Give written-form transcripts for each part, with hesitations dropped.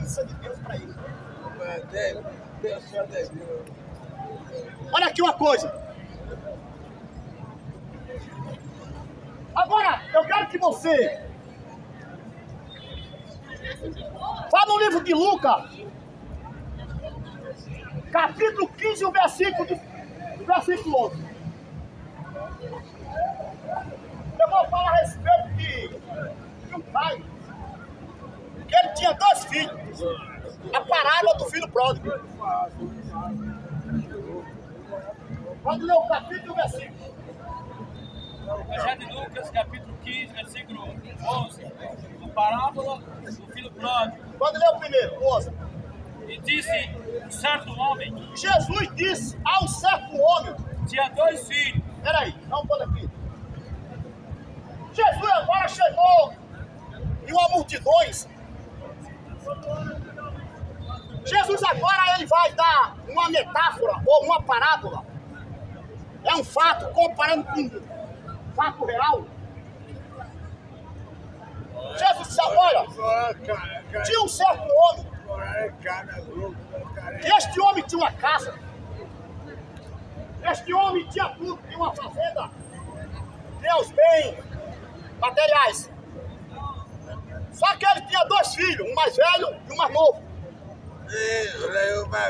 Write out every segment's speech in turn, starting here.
bênção de Deus para ele. Olha aqui uma coisa. Agora, eu quero que você vá no livro de Lucas, capítulo 15, o versículo 11. Eu vou falar a respeito de um pai, que ele tinha 2 filhos. A parábola do filho pródigo. Pode ler o capítulo e o versículo. Evangelho de Lucas, capítulo 15, versículo 11. A parábola do filho pródigo. Pode ler o primeiro, 11. E disse um certo homem, Jesus disse a um certo homem. tinha 2 filhos. Peraí, dá um ponto aqui. Jesus agora chegou em uma multidões. Jesus agora ele vai dar uma metáfora ou uma parábola. É um fato comparando com um fato real. Jesus disse, olha, tinha um certo homem. E este homem tinha uma casa. Este homem tinha tudo, tinha uma fazenda, tinha os bens materiais. Só que ele tinha 2 filhos, um mais velho e um mais novo.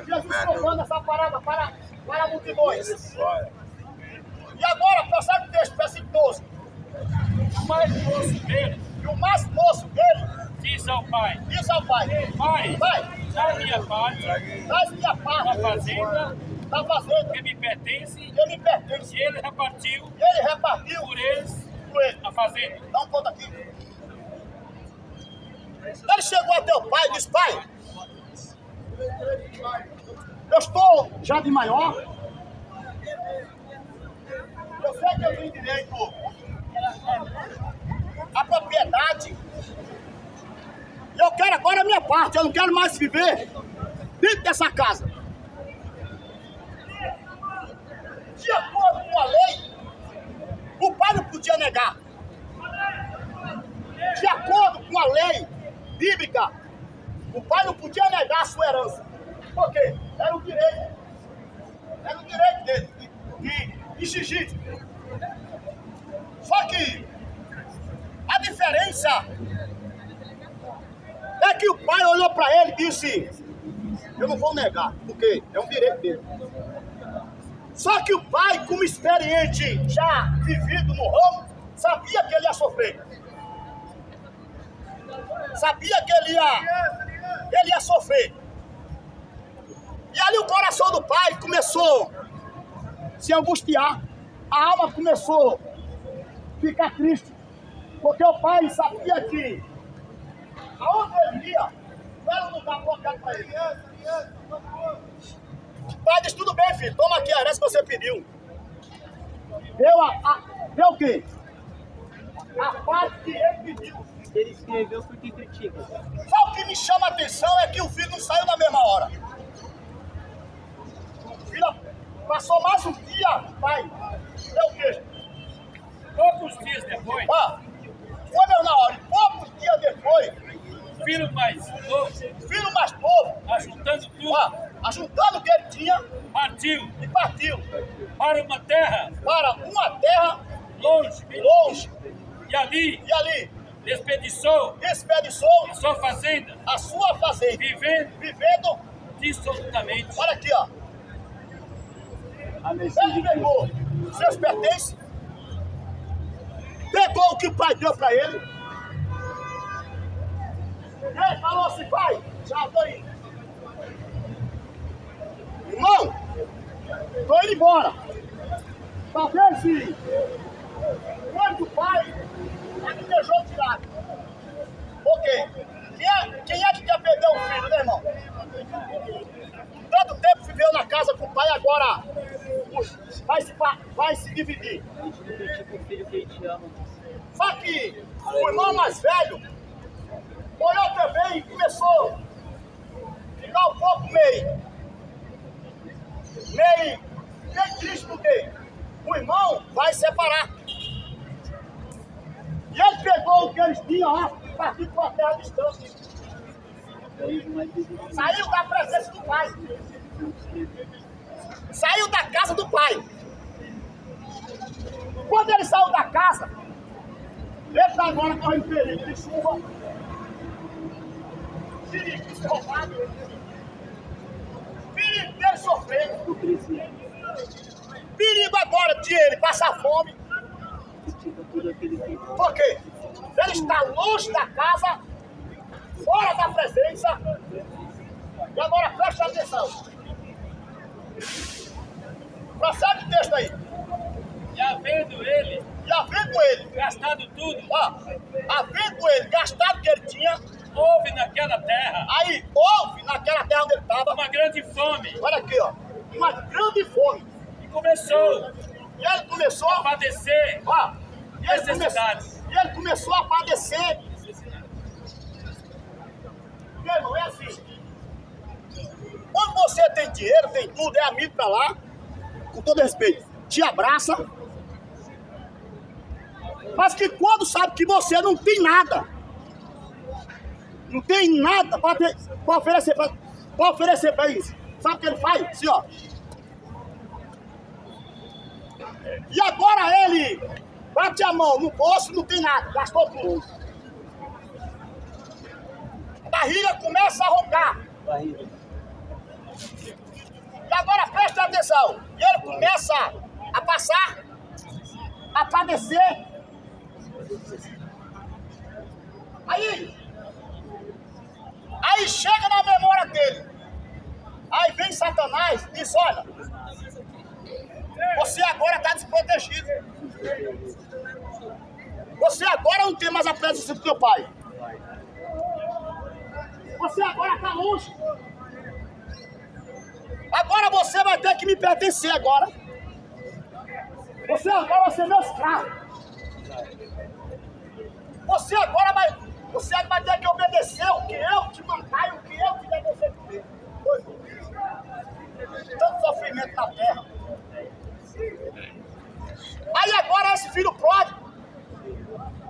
Jesus contando essa parada para multidões. E agora, prossegue o texto, versículo 12. O mais moço dele E o mais moço dele disse ao pai, pai, dá minha parte traz minha da parte fazenda da fazenda que me pertence. que me pertence. E ele repartiu Ele repartiu por eles por ele. a fazenda. Dá um ponto aqui. Ele chegou até o pai e disse, pai, eu estou já de maior. Eu sei que eu tenho direito à propriedade. Eu quero agora a minha parte. Eu não quero mais viver dentro dessa casa. De acordo com a lei, o pai não podia negar. De acordo com a lei bíblica, o pai não podia negar a sua herança. Por quê? Era o direito. Era o direito dele de exigir. Só que a diferença é que o pai olhou para ele e disse, eu não vou negar, porque é um direito dele. Só que o pai, como experiente, já vivido no ramo, sabia que ele ia sofrer. Sabia que ele ia sofrer. E ali o coração do pai começou a se angustiar. A alma começou a ficar triste. Porque o pai sabia que aonde ele ia, não era um lugar colocado para ele. O pai disse, tudo bem, filho, toma aqui a herança que você pediu. Deu o quê? A parte que ele pediu. Ele escreveu porque critica. Só o que me chama a atenção é que o filho não saiu na mesma hora. O filho passou mais um dia, pai. Deu o quê? Poucos dias depois, Foi mesmo na hora. E poucos dias depois, o filho mais novo, o filho mais novo, ajuntando tudo, ajuntando o que ele tinha, partiu e partiu para uma terra para uma terra longe longe. e ali despediçou Desperdiçou a sua fazenda, a sua fazenda, vivendo. dissolutamente. Olha aqui, ó. Ele pegou seus pertences, pegou o que o pai deu para ele. E ele falou assim, pai, já tô indo. Irmão, tô indo embora. Talvez se quando o pai ele deixou tirado. Por quê? Quem é que quer perder um filho, né, irmão? Tanto tempo viveu na casa com o pai, agora vai se dividir. A gente não critica o filho que a gente ama. Só que o irmão mais velho olhou também e começou a ficar um pouco meio triste, porque o irmão vai separar. E ele pegou o que eles tinham lá e partiu para uma terra distante. Saiu da presença do pai. Saiu da casa do pai. Quando ele saiu da casa, ele está agora correndo perigo de chuva. Perigo de ser roubado. Perigo dele sofrer. Perigo agora de ele passar fome. Por quê? Ele está longe da casa, fora da presença. E agora preste atenção. Prossegue o texto aí. E havendo ele Gastado tudo, havendo ele gastado o que ele tinha, houve naquela terra aí houve naquela terra onde ele estava, uma grande fome. olha aqui, ó, uma grande fome. E começou E ele começou a padecer necessidades. E ele começou a padecer. Meu irmão, é assim. Quando você tem dinheiro, tem tudo, é amigo pra lá, com todo respeito, te abraça. Mas que quando sabe que você não tem nada, não tem nada para oferecer para isso, sabe o que ele faz? Assim, ó. E agora ele bate a mão no bolso, não tem nada, gastou tudo. A barriga começa a roncar. E agora presta atenção. E ele começa a passar, a padecer. Aí chega na memória dele. Aí vem Satanás e diz, olha, você agora está desprotegido. Você agora não tem mais a presença do teu pai. Você agora está longe. Agora você vai ter que me pertencer agora. Você agora vai ser meu escravo. Você agora vai ter que obedecer o que eu te mandar e o que eu te der você comer. Tanto sofrimento na terra. Aí agora esse filho pródigo,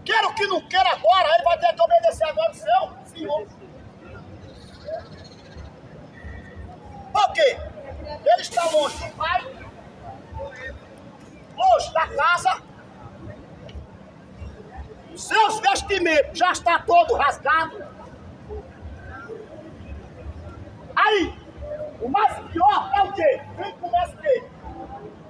queira o que não queira agora, ele vai ter que obedecer agora o seu senhor. Por quê? Ele está longe do pai, longe da casa, seus vestimentos já estão todo rasgado. Aí, o mais pior é o quê? Quem começa o quê?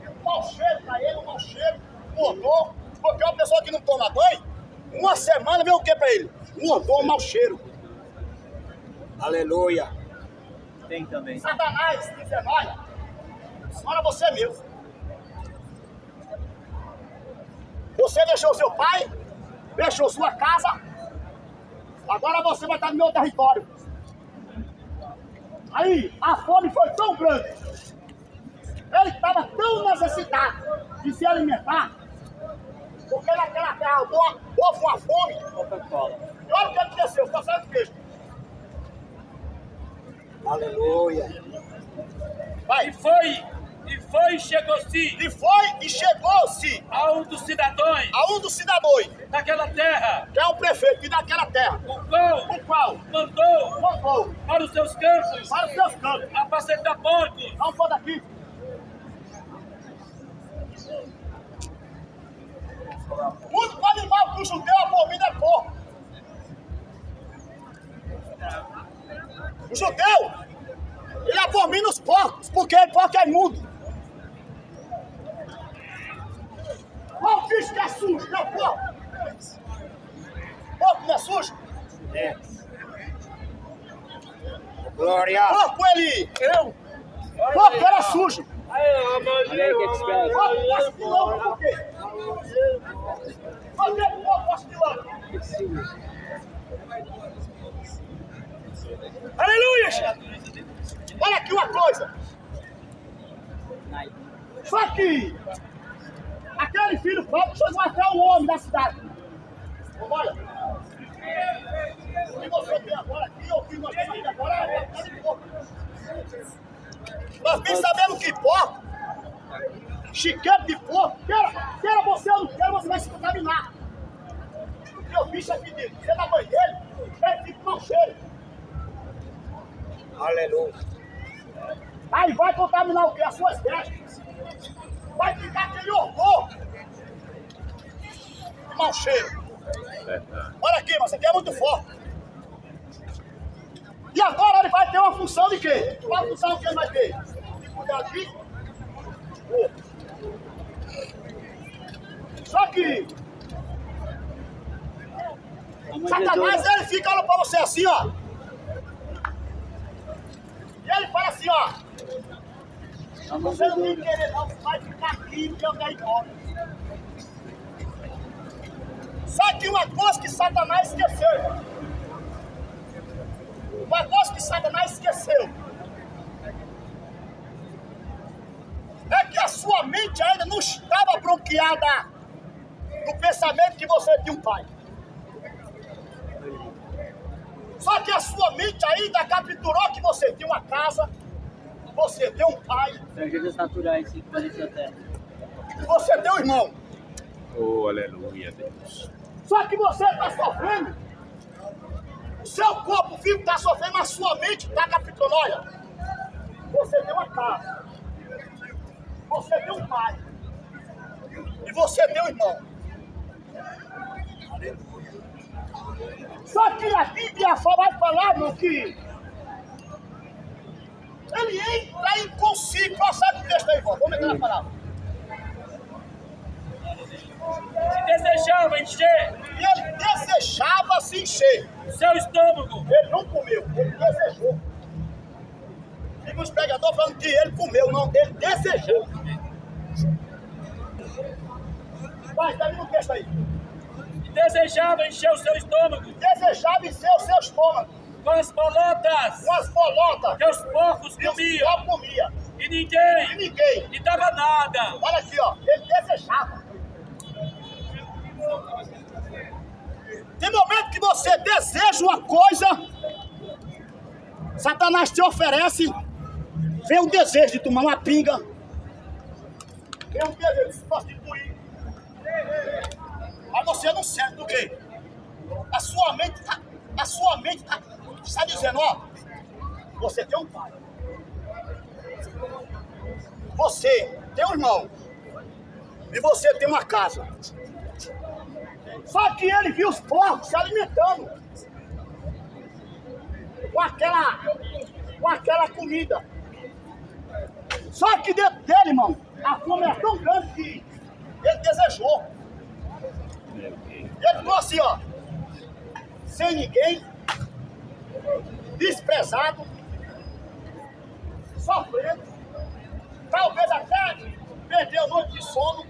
Um mau cheiro pra ele, um mau cheiro, um odor. Porque uma pessoa que não toma banho, uma semana vem o quê pra ele? Um odor, um mau cheiro. Aleluia. Tem também. Satanás diz, olha, agora você é meu. Você deixou seu pai, deixou sua casa, agora você vai estar no meu território. Aí a fome foi tão grande, ele estava tão necessitado de se alimentar, porque naquela terra houve uma fome. E olha o que aconteceu, está saindo do texto. Aleluia. Vai. E foi e chegou-se E chegou-se a um dos cidadãos daquela terra, que é um prefeito daquela terra, o qual mandou para os seus campos apacentar porcos. Não pode aqui. O único animal que o judeu abomina é porco. O judeu, ele abomina os porcos, porque o porco é imundo. Qual bicho que é sujo? Não é porco. Porco não é sujo? É. Glória. Porco ele... Porco era sujo. Olha aí que espera. Porco gosta de lama, por quê? Por que o porco gosta de lama? Aleluia, gente. Olha aqui uma coisa. Só que aquele filho próprio chegou até o homem da cidade. Olha. O que você tem agora aqui, o que nós temos aqui agora é carne de porco. Nós bem sabemos que porco, chiqueiro de porco, queira você ou não queira, você vai se contaminar. Porque o bicho é fedido. Você dá banho dele, ele fica com mau cheiro. Aleluia. Aí vai contaminar o quê? As suas vestes. Vai ficar aquele horror. Que mau cheiro. Olha aqui, mas isso aqui é muito forte. E agora ele vai ter uma função de quê? Qual a função que ele vai ter? De cuidar de mim? Só que Satanás, ele fica olhando pra você assim, ó. E ele fala assim, ó. Você não tem que querer não, você vai ficar aqui e eu quero ir embora. Só que uma coisa que Satanás esqueceu, irmão. Uma coisa que Satanás esqueceu. É que a sua mente ainda não estava bloqueada no pensamento que você tinha um pai. Só que a sua mente ainda capturou que você tem uma casa, você tem um pai. São ajudas naturais que aparecem na terra. E você tem um irmão. Oh, aleluia, Deus. Só que você está sofrendo. O seu corpo físico está sofrendo, mas a sua mente está capturando. Olha, você tem uma casa. Você tem um pai. E você tem um irmão. Só que a Bíblia só vai falar, meu que ele entra em consigo. Sabe o texto aí, vamos entrar na palavra. Se desejava encher E ele desejava se encher. seu estômago. Ele não comeu, ele desejou. Fica os pregadores falando que ele comeu, não, ele desejou. Vai, termina o texto aí. E desejava encher o seu estômago Desejava encher o seu estômago. com as bolotas Com as bolotas. que os porcos E os comiam. porcos comia. E E ninguém ninguém. lhe dava nada. Olha aqui, ó. Ele desejava. Tem momento que você deseja uma coisa, Satanás te oferece, vem um desejo de tomar uma pinga, vem um desejo de se prostituir. Mas você não sente do quê? A sua mente está dizendo, ó, você tem um pai. Você tem um irmão. E você tem uma casa. Só que ele viu os porcos se alimentando com aquela comida. Só que dentro dele, irmão, a fome é tão grande que ele desejou. Ele ficou assim, ó, sem ninguém, desprezado, sofrendo, talvez até perdeu noite de sono.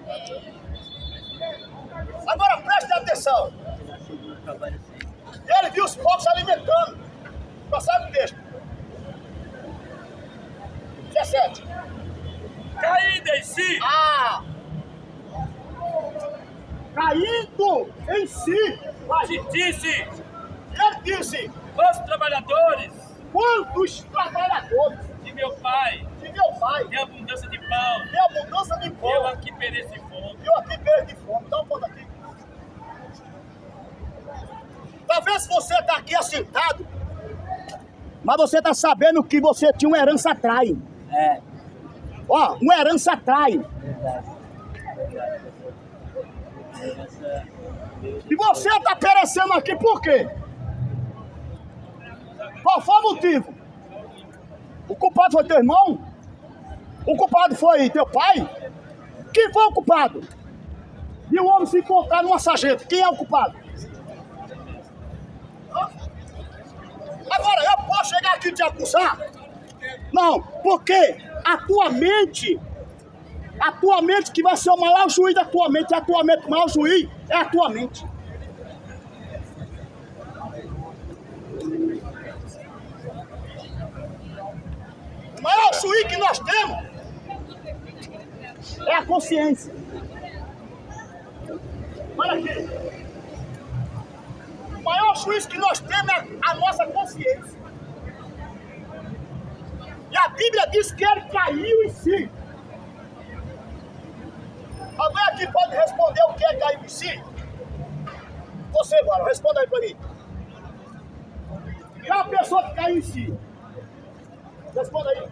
Agora preste atenção. Ele viu os porcos se alimentando. Passaram o texto. 17. Caindo em si, Ah! Caindo em si. Vai. disse Ele disse: os trabalhadores quantos trabalhadores de meu pai de meu pai têm abundância de pão, têm abundância de eu pão, aqui pereço de fome. eu aqui perco de fome. Dá um ponto aqui. Talvez você está aqui assentado, mas você está sabendo que você tinha uma herança atrai. É, Ó, uma herança atrai. verdade. E você está perecendo aqui por quê? Qual foi o motivo? O culpado foi teu irmão? O culpado foi teu pai? Quem foi o culpado? E o homem se encontrar numa sarjeta, quem é o culpado? Agora, eu posso chegar aqui e te acusar? Não, porque a tua mente que vai ser o maior juiz da tua mente, o maior juiz é a tua mente. O maior juiz que nós temos é a consciência. Olha aqui. O maior juiz que nós temos é a nossa consciência. E a Bíblia diz que ele caiu em si. Alguém aqui pode responder o que é caiu em si? Você agora, responda aí pra mim. E a pessoa que caiu em si? Responda aí.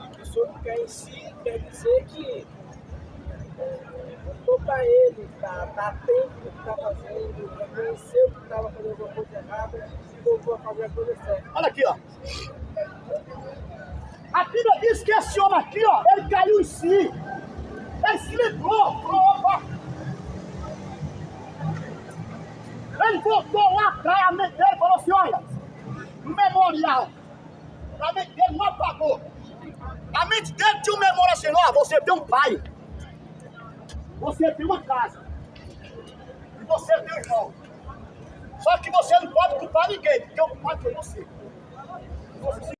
A pessoa que quer em si quer dizer que voltou para ele, tá atento do que está fazendo, reconheceu que estava fazendo alguma coisa errada e voltou a fazer a coisa certa. Olha aqui, ó. A Bíblia diz que esse homem aqui, ó, ele caiu em si. Ele se lembrou. Opa. Ele voltou lá atrás, a mente dele falou assim, olha, um memorial. A mente dele não apagou. A mente dele tinha um memorial assim, ó, você tem um pai. Você tem uma casa. E você tem um irmão. Só que você não pode culpar ninguém, porque o culpado foi você.